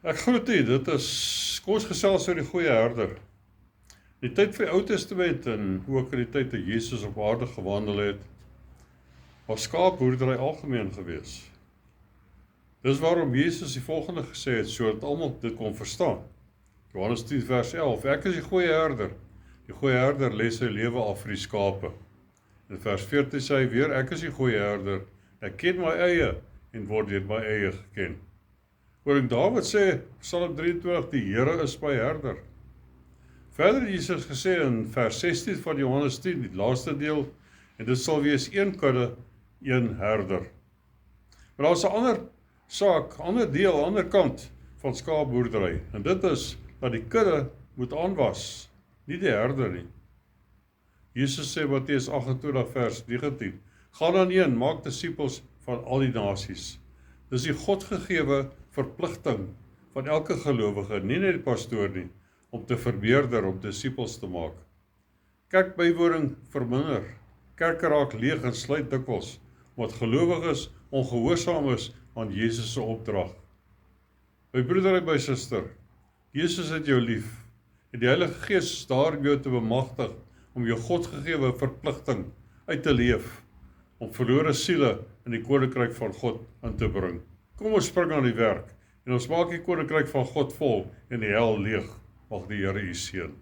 Ek groet u, kom ons gesels oor die goeie herder. Die tyd van die Ou Testament en ook in die tyd dat Jesus op aarde gewandel het, was skaapboerdery algemeen gewees. Dis waarom Jesus die volgende gesê het, sodat almal dit kon verstaan. Johannes 10 vers 11, ek is die goeie herder. Die goeie herder lê sy lewe af vir die skape. In vers 14 sê hy weer, ek is die goeie herder. Ek ken my eie en word deur my eie geken. Koning Dawid sê, Psalm 23, die Here is my herder. Verder het Jesus gesê in vers 16 van Johannes 10, die laaste deel, en dit sal wees een kudde, een herder. Maar daar is 'n ander saak, ander deel, ander kant van skaapboerdery, en dit is dat die kudde moet aanwas, nie die herder nie. Jesus sê Matteus 28 vers 19, gaan dan heen, maak disippels van al die nasies. Dis die Godgegewe verpligting van elke gelowige, nie net die pastoor nie, om te vermeerder, om disippels te maak. Kerkbywoning verminder, kerke raak leeg en sluit dikwels, omdat gelowiges ongehoorsaam is aan Jesus se opdrag. My broeder en my suster, Jesus het jou lief, en die Heilige Gees is daar om jou te bemagtig, om jou Godgegewe verpligting uit te leef, om verlore siele in die koninkryk van God in te bring. Kom ons spring aan die werk, en ons maak die koninkryk van God vol, en die hel leeg. Mag die Here u seën.